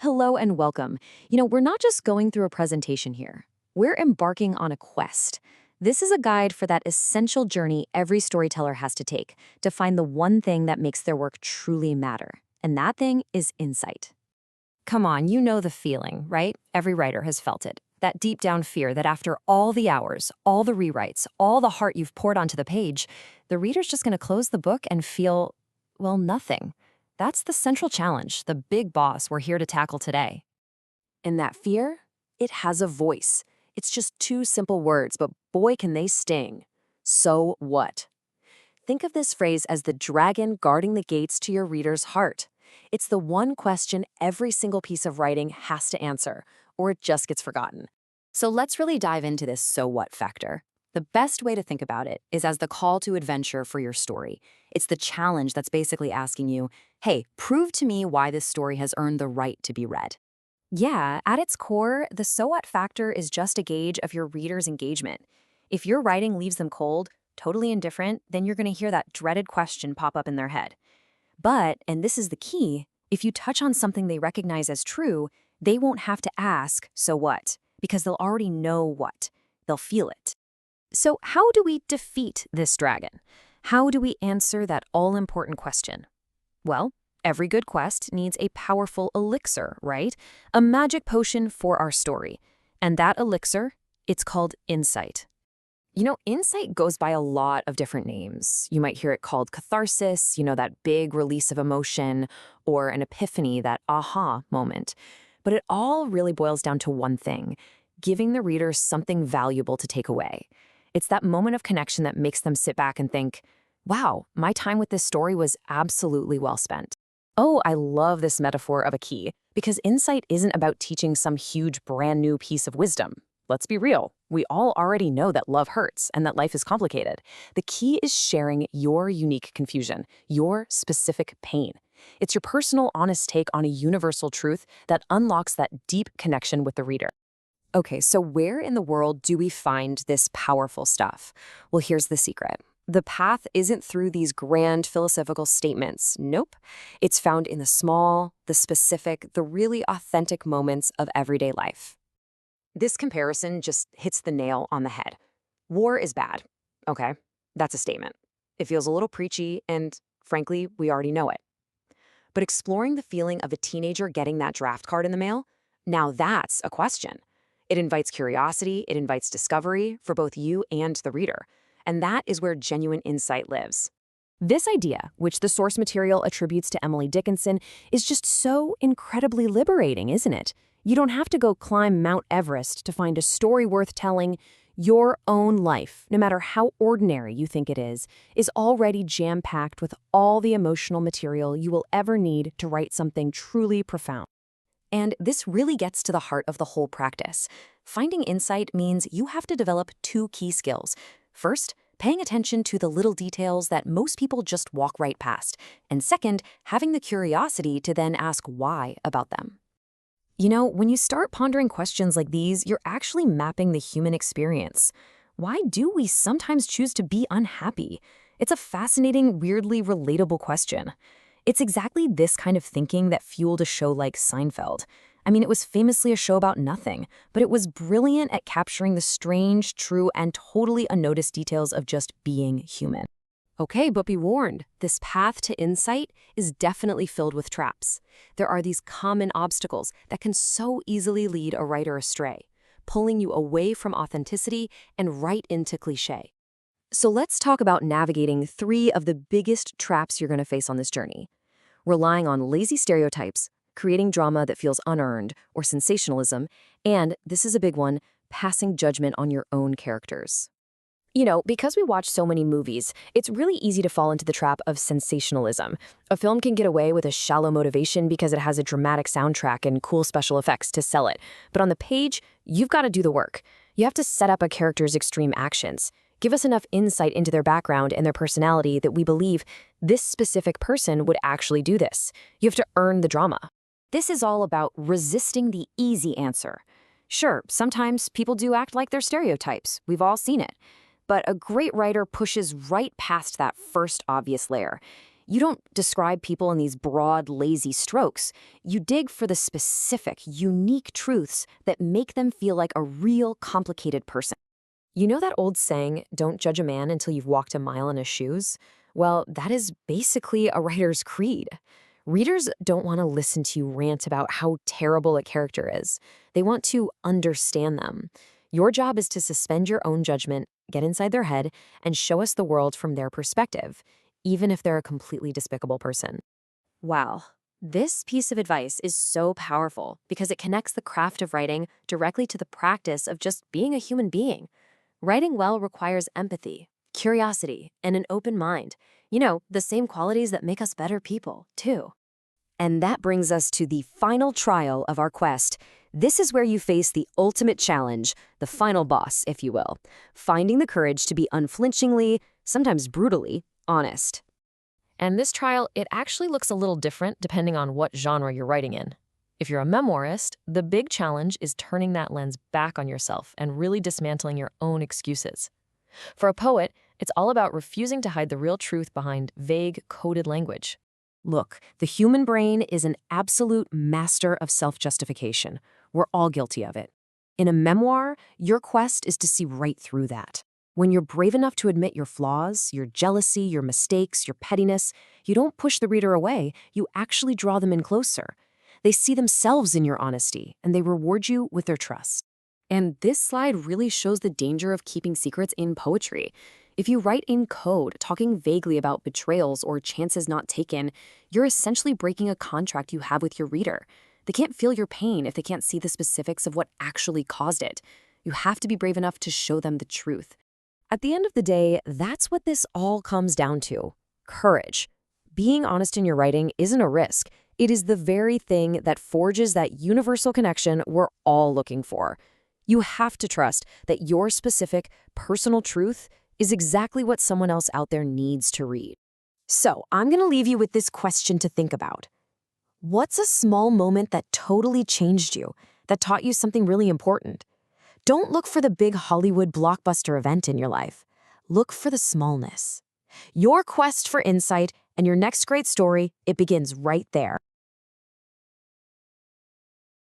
Hello and welcome. We're not just going through a presentation here. We're embarking on a quest. This is a guide for that essential journey every storyteller has to take to find the one thing that makes their work truly matter. And that thing is insight. Come on, you know the feeling, right? Every writer has felt it. That deep down fear that after all the hours, all the rewrites, all the heart you've poured onto the page, the reader's just going to close the book and feel, well, nothing. That's the central challenge, the big boss we're here to tackle today. And that fear, it has a voice. It's just two simple words, but boy, can they sting. So what? Think of this phrase as the dragon guarding the gates to your reader's heart. It's the one question every single piece of writing has to answer, or it just gets forgotten. So let's really dive into this so what factor. The best way to think about it is as the call to adventure for your story. It's the challenge that's basically asking you, hey, prove to me why this story has earned the right to be read. Yeah, at its core, the so what factor is just a gauge of your reader's engagement. If your writing leaves them cold, totally indifferent, then you're going to hear that dreaded question pop up in their head. But, and this is the key, if you touch on something they recognize as true, they won't have to ask, so what? Because they'll already know what. They'll feel it. So how do we defeat this dragon? How do we answer that all-important question? Well, every good quest needs a powerful elixir, right? A magic potion for our story. And that elixir, it's called insight. Insight goes by a lot of different names. You might hear it called catharsis, that big release of emotion, or an epiphany, that aha moment. But it all really boils down to one thing, giving the reader something valuable to take away. It's that moment of connection that makes them sit back and think, wow, my time with this story was absolutely well spent. Oh, I love this metaphor of a key, because insight isn't about teaching some huge brand new piece of wisdom. Let's be real. We all already know that love hurts and that life is complicated. The key is sharing your unique confusion, your specific pain. It's your personal, honest take on a universal truth that unlocks that deep connection with the reader. Okay, so where in the world do we find this powerful stuff? Well, here's the secret. The path isn't through these grand philosophical statements. Nope. It's found in the small, the specific, the really authentic moments of everyday life. This comparison just hits the nail on the head. War is bad. Okay, that's a statement. It feels a little preachy, and frankly, we already know it. But exploring the feeling of a teenager getting that draft card in the mail, now that's a question. It invites curiosity, it invites discovery for both you and the reader. And that is where genuine insight lives. This idea, which the source material attributes to Emily Dickinson, is just so incredibly liberating, isn't it? You don't have to go climb Mount Everest to find a story worth telling. Your own life, no matter how ordinary you think it is already jam-packed with all the emotional material you will ever need to write something truly profound. And this really gets to the heart of the whole practice. Finding insight means you have to develop two key skills. First, paying attention to the little details that most people just walk right past. And second, having the curiosity to then ask why about them. When you start pondering questions like these, you're actually mapping the human experience. Why do we sometimes choose to be unhappy? It's a fascinating, weirdly relatable question. It's exactly this kind of thinking that fueled a show like Seinfeld. I mean, it was famously a show about nothing, but it was brilliant at capturing the strange, true, and totally unnoticed details of just being human. Okay, but be warned, this path to insight is definitely filled with traps. There are these common obstacles that can so easily lead a writer astray, pulling you away from authenticity and right into cliché. So let's talk about navigating three of the biggest traps you're going to face on this journey. Relying on lazy stereotypes, creating drama that feels unearned, or sensationalism, and, this is a big one, passing judgment on your own characters. Because we watch so many movies, it's really easy to fall into the trap of sensationalism. A film can get away with a shallow motivation because it has a dramatic soundtrack and cool special effects to sell it. But on the page, you've got to do the work. You have to set up a character's extreme actions. Give us enough insight into their background and their personality that we believe this specific person would actually do this. You have to earn the drama. This is all about resisting the easy answer. Sure, sometimes people do act like they're stereotypes. We've all seen it. But a great writer pushes right past that first obvious layer. You don't describe people in these broad, lazy strokes. You dig for the specific, unique truths that make them feel like a real, complicated person. You know that old saying, don't judge a man until you've walked a mile in his shoes? Well, that is basically a writer's creed. Readers don't want to listen to you rant about how terrible a character is. They want to understand them. Your job is to suspend your own judgment, get inside their head, and show us the world from their perspective, even if they're a completely despicable person. Wow. This piece of advice is so powerful because it connects the craft of writing directly to the practice of just being a human being. Writing well requires empathy, curiosity, and an open mind. The same qualities that make us better people, too. And that brings us to the final trial of our quest. This is where you face the ultimate challenge, the final boss, if you will, finding the courage to be unflinchingly, sometimes brutally, honest. And this trial, it actually looks a little different depending on what genre you're writing in. If you're a memoirist, the big challenge is turning that lens back on yourself and really dismantling your own excuses. For a poet, it's all about refusing to hide the real truth behind vague, coded language. Look, the human brain is an absolute master of self-justification. We're all guilty of it. In a memoir, your quest is to see right through that. When you're brave enough to admit your flaws, your jealousy, your mistakes, your pettiness, you don't push the reader away, you actually draw them in closer. They see themselves in your honesty, and they reward you with their trust. And this slide really shows the danger of keeping secrets in poetry. If you write in code, talking vaguely about betrayals or chances not taken, you're essentially breaking a contract you have with your reader. They can't feel your pain if they can't see the specifics of what actually caused it. You have to be brave enough to show them the truth. At the end of the day, that's what this all comes down to. Courage. Being honest in your writing isn't a risk. It is the very thing that forges that universal connection we're all looking for. You have to trust that your specific, personal truth is exactly what someone else out there needs to read. So, I'm going to leave you with this question to think about. What's a small moment that totally changed you, that taught you something really important? Don't look for the big Hollywood blockbuster event in your life. Look for the smallness. Your quest for insight and your next great story, it begins right there.